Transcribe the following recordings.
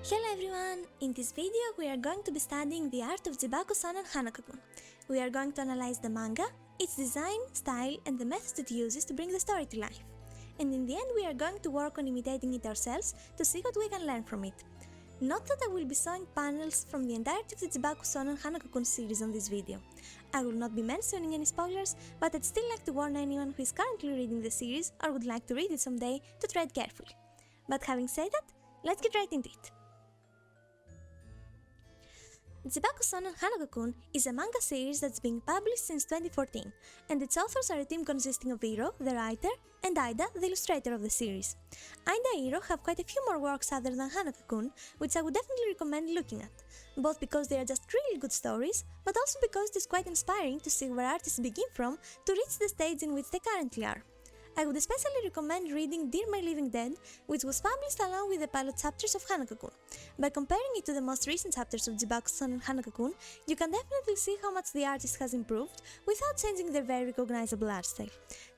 Hello everyone! In this video we are going to be studying the art of Toilet-Bound Hanako-kun. We are going to analyze the manga, its design, style and the methods it uses to bring the story to life. And in the end we are going to work on imitating it ourselves to see what we can learn from it. Note that I will be showing panels from the entirety of the Toilet-Bound Hanako-kun series on this video. I will not be mentioning any spoilers, but I'd still like to warn anyone who is currently reading the series or would like to read it someday to tread carefully. But having said that, let's get right into it. Toilet-Bound Hanako-kun is a manga series that's been published since 2014, and its authors are a team consisting of Iro, the writer, and Aida, the illustrator of the series. AidaIro have quite a few more works other than Hanako-kun, which I would definitely recommend looking at, both because they are just really good stories, but also because it is quite inspiring to see where artists begin from to reach the stage in which they currently are. I would especially recommend reading Dear My Living Dead, which was published along with the pilot chapters of Hanako-kun. By comparing it to the most recent chapters of Toilet-Bound Hanako-kun, you can definitely see how much the artist has improved without changing their very recognizable art style.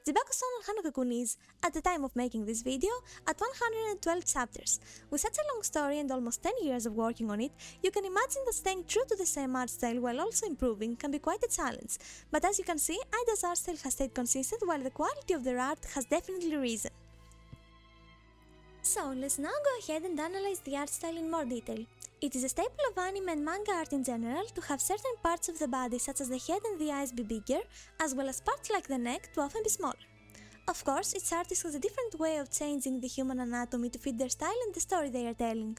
Toilet-Bound Hanako-kun is, at the time of making this video, at 112 chapters. With such a long story and almost 10 years of working on it, you can imagine that staying true to the same art style while also improving can be quite a challenge. But as you can see, Aida's art style has stayed consistent while the quality of their art has definitely risen. So let's now go ahead and analyze the art style in more detail. It is a staple of anime and manga art in general to have certain parts of the body such as the head and the eyes be bigger, as well as parts like the neck to often be smaller. Of course, each artist has a different way of changing the human anatomy to fit their style and the story they are telling.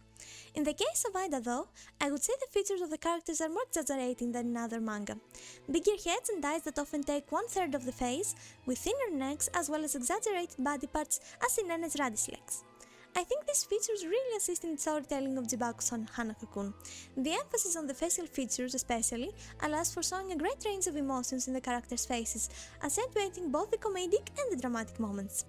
In the case of Aida though, I would say the features of the characters are more exaggerating than in other manga. Bigger heads and eyes that often take 1/3 of the face, with thinner necks as well as exaggerated body parts as in Nene's radish legs. I think these features really assist in the storytelling of Toilet-Bound Hanako-kun. The emphasis on the facial features especially allows for showing a great range of emotions in the characters' faces, accentuating both the comedic and the dramatic moments.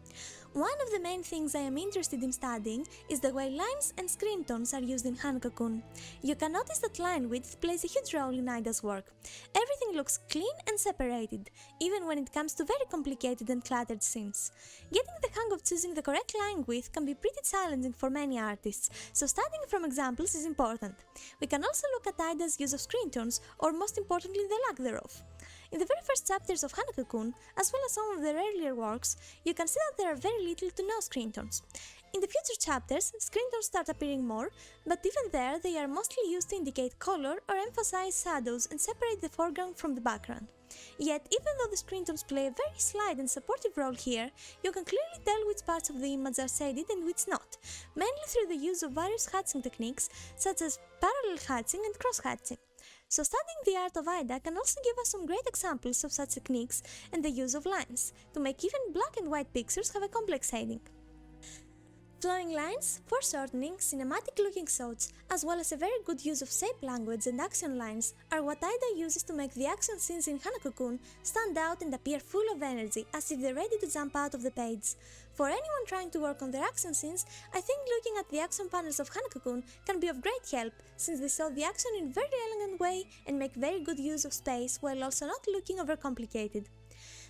One of the main things I am interested in studying is the way lines and screen tones are used in Hanako-kun. You can notice that line width plays a huge role in Aida's work. Everything looks clean and separated, even when it comes to very complicated and cluttered scenes. Getting the hang of choosing the correct line width can be pretty challenging for many artists, so studying from examples is important. We can also look at Aida's use of screen tones, or most importantly the lack thereof. In the very first chapters of Hanako-kun, as well as some of their earlier works, you can see that there are very little to no screen tones. In the future chapters, screen tones start appearing more, but even there they are mostly used to indicate color or emphasize shadows and separate the foreground from the background. Yet, even though the screen tones play a very slight and supportive role here, you can clearly tell which parts of the image are shaded and which not, mainly through the use of various hatching techniques such as parallel hatching and cross-hatching. So studying the art of Aida can also give us some great examples of such techniques and the use of lines, to make even black and white pictures have a complex shading. Flowing lines, foreshortening, cinematic-looking shots, as well as a very good use of shape language and action lines are what Aida uses to make the action scenes in Hanako-kun stand out and appear full of energy, as if they're ready to jump out of the page. For anyone trying to work on their action scenes, I think looking at the action panels of Hanako-kun can be of great help, since they show the action in a very elegant way and make very good use of space while also not looking overcomplicated.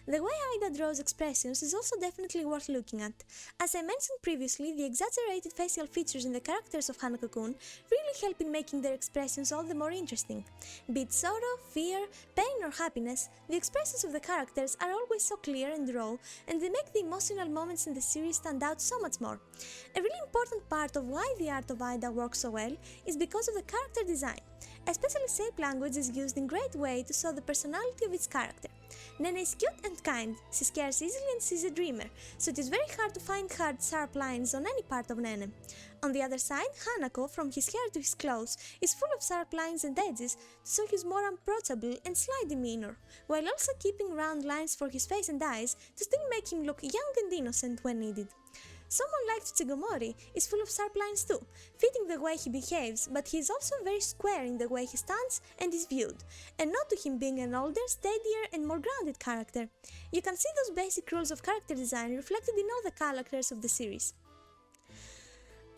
The way Aida draws expressions is also definitely worth looking at. As I mentioned previously, the exaggerated facial features in the characters of Hanako-kun really help in making their expressions all the more interesting. Be it sorrow, fear, pain or happiness, the expressions of the characters are always so clear and raw, and they make the emotional moments in the series stand out so much more. A really important part of why the art of Aida works so well is because of the character design. Especially shape language is used in great way to show the personality of each character. Nene is cute and kind, she scares easily and she's a dreamer, so it is very hard to find hard, sharp lines on any part of Nene. On the other side, Hanako, from his hair to his clothes, is full of sharp lines and edges to show his more approachable and sly demeanor, while also keeping round lines for his face and eyes to still make him look young and innocent when needed. Someone like Tsuchigomori is full of sharp lines too, fitting the way he behaves, but he is also very square in the way he stands and is viewed, and not to him being an older, steadier and more grounded character. You can see those basic rules of character design reflected in all the characters of the series.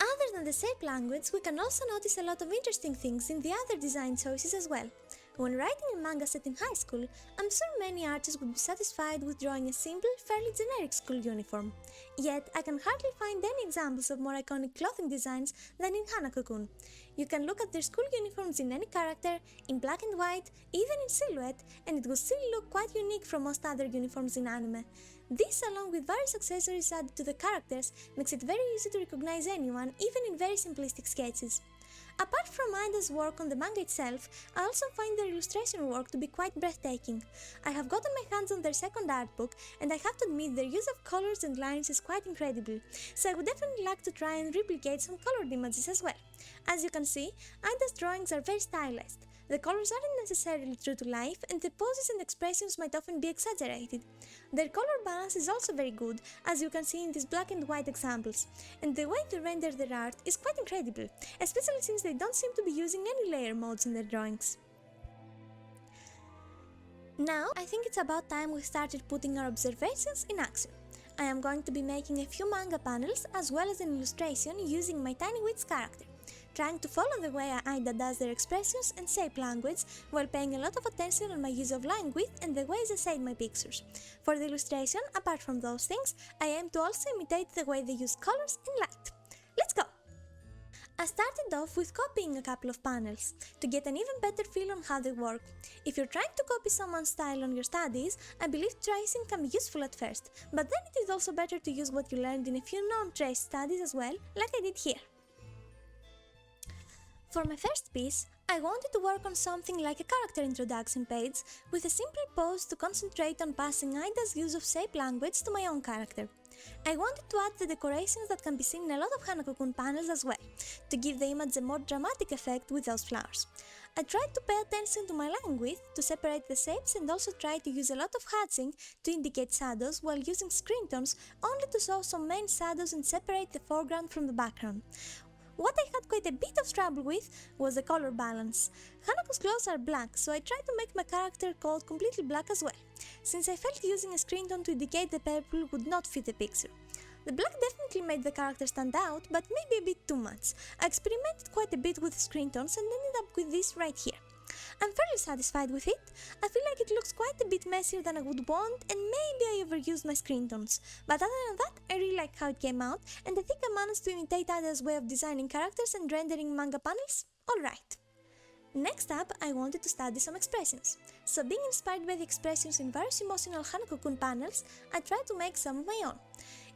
Other than the shape language, we can also notice a lot of interesting things in the other design choices as well. When writing a manga set in high school, I'm sure many artists would be satisfied with drawing a simple, fairly generic school uniform. Yet, I can hardly find any examples of more iconic clothing designs than in Hanako-kun. You can look at their school uniforms in any character, in black and white, even in silhouette, and it will still look quite unique from most other uniforms in anime. This, along with various accessories added to the characters, makes it very easy to recognize anyone, even in very simplistic sketches. Apart from Aida's work on the manga itself, I also find their illustration work to be quite breathtaking. I have gotten my hands on their second art book, and I have to admit their use of colors and lines is quite incredible, so I would definitely like to try and replicate some colored images as well. As you can see, Aida's drawings are very stylized. The colors aren't necessarily true to life, and the poses and expressions might often be exaggerated. Their color balance is also very good, as you can see in these black and white examples, and the way they render their art is quite incredible, especially since they don't seem to be using any layer modes in their drawings. Now, I think it's about time we started putting our observations in action. I am going to be making a few manga panels as well as an illustration using my Tiny Witch character, trying to follow the way Aida does their expressions and shape language, while paying a lot of attention on my use of line width and the ways I shade my pictures. For the illustration, apart from those things, I aim to also imitate the way they use colors and light. Let's go! I started off with copying a couple of panels, to get an even better feel on how they work. If you're trying to copy someone's style on your studies, I believe tracing can be useful at first, but then it is also better to use what you learned in a few non-trace studies as well, like I did here. For my first piece, I wanted to work on something like a character introduction page with a simple pose to concentrate on passing Aida's use of shape language to my own character. I wanted to add the decorations that can be seen in a lot of Hanako-kun panels as well, to give the image a more dramatic effect with those flowers. I tried to pay attention to my line width to separate the shapes and also tried to use a lot of hatching to indicate shadows while using screen tones only to show some main shadows and separate the foreground from the background. What I had quite a bit of trouble with was the color balance. Hanako's clothes are black, so I tried to make my character coat completely black as well, since I felt using a screen tone to indicate the purple would not fit the picture. The black definitely made the character stand out, but maybe a bit too much. I experimented quite a bit with screen tones and ended up with this right here. I'm fairly satisfied with it. I feel like it looks quite a bit messier than I would want, and maybe I overused my screen tones. But other than that, I really like how it came out, and I think I managed to imitate Aida's way of designing characters and rendering manga panels alright. Next up, I wanted to study some expressions. So being inspired by the expressions in various emotional Hanako-kun panels, I tried to make some of my own.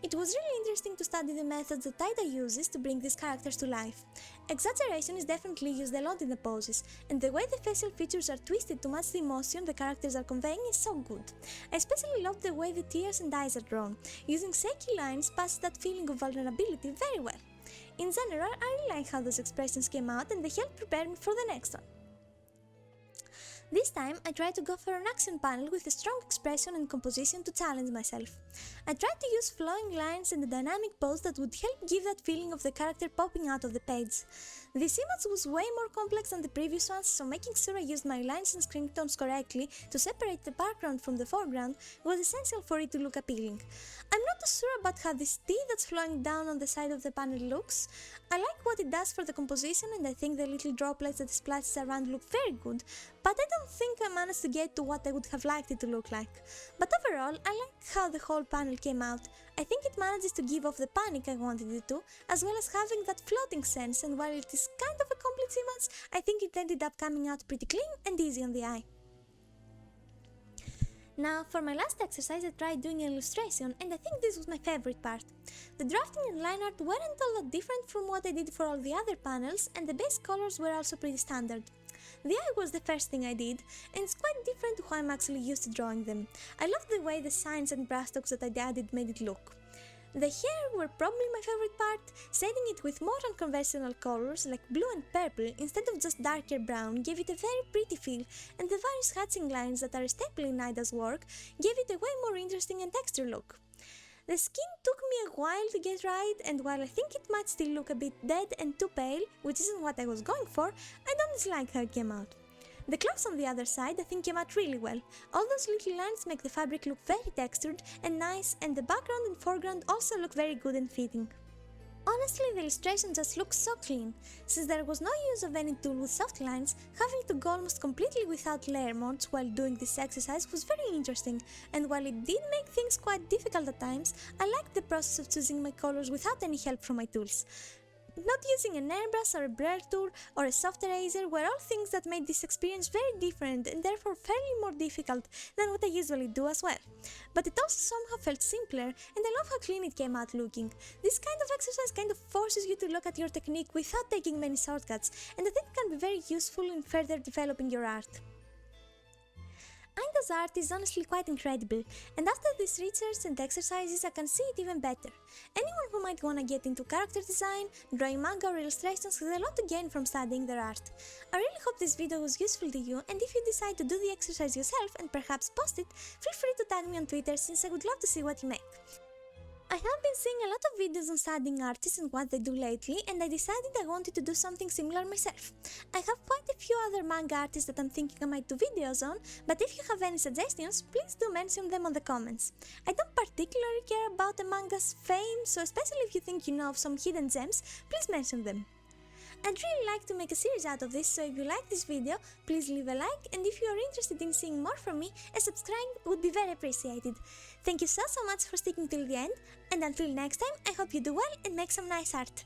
It was really interesting to study the methods that Aida uses to bring these characters to life. Exaggeration is definitely used a lot in the poses, and the way the facial features are twisted to match the emotion the characters are conveying is so good. I especially love the way the ears and eyes are drawn. Using shaky lines passes that feeling of vulnerability very well. In general, I really like how those expressions came out and they helped prepare me for the next one. This time, I tried to go for an action panel with a strong expression and composition to challenge myself. I tried to use flowing lines and a dynamic pose that would help give that feeling of the character popping out of the page. This image was way more complex than the previous ones, so making sure I used my lines and screen tones correctly to separate the background from the foreground was essential for it to look appealing. I'm not too sure about how this tea that's flowing down on the side of the panel looks. I like what it does for the composition, and I think the little droplets that it splashes around look very good, but I don't think I managed to get to what I would have liked it to look like. But overall, I like how the whole panel came out. I think it manages to give off the panic I wanted it to, as well as having that floating sense, and while it is kind of a complex image, I think it ended up coming out pretty clean and easy on the eye. Now, for my last exercise, I tried doing an illustration, and I think this was my favorite part. The drafting and line art weren't all that different from what I did for all the other panels, and the base colors were also pretty standard. The eye was the first thing I did, and it's quite different to how I'm actually used to drawing them. I loved the way the signs and brushstrokes that I added made it look. The hair were probably my favorite part, shading it with more unconventional colors like blue and purple instead of just darker brown gave it a very pretty feel, and the various hatching lines that are a staple in Aida's work gave it a way more interesting and textured look. The skin took me a while to get right, and while I think it might still look a bit dead and too pale, which isn't what I was going for, I don't dislike how it came out. The clothes on the other side I think came out really well. All those little lines make the fabric look very textured and nice, and the background and foreground also look very good and fitting. Honestly, the illustration just looks so clean. Since there was no use of any tool with soft lines, having to go almost completely without layer modes while doing this exercise was very interesting, and while it did make things quite difficult at times, I liked the process of choosing my colors without any help from my tools. Not using an airbrush or a blur tool or a soft eraser were all things that made this experience very different and therefore fairly more difficult than what I usually do as well. But it also somehow felt simpler, and I love how clean it came out looking. This kind of exercise kind of forces you to look at your technique without taking many shortcuts, and I think it can be very useful in further developing your art. Aida's art is honestly quite incredible, and after this research and exercises I can see it even better. Anyone who might wanna get into character design, drawing manga or illustrations has a lot to gain from studying their art. I really hope this video was useful to you, and if you decide to do the exercise yourself and perhaps post it, feel free to tag me on Twitter since I would love to see what you make. I have been seeing a lot of videos on studying artists and what they do lately, and I decided I wanted to do something similar myself. I have quite a few other manga artists that I'm thinking I might do videos on, but if you have any suggestions, please do mention them on the comments. I don't particularly care about a manga's fame, so especially if you think you know of some hidden gems, please mention them. I'd really like to make a series out of this, so if you like this video, please leave a like, and if you are interested in seeing more from me, a subscribe would be very appreciated. Thank you so much for sticking till the end, and until next time, I hope you do well and make some nice art.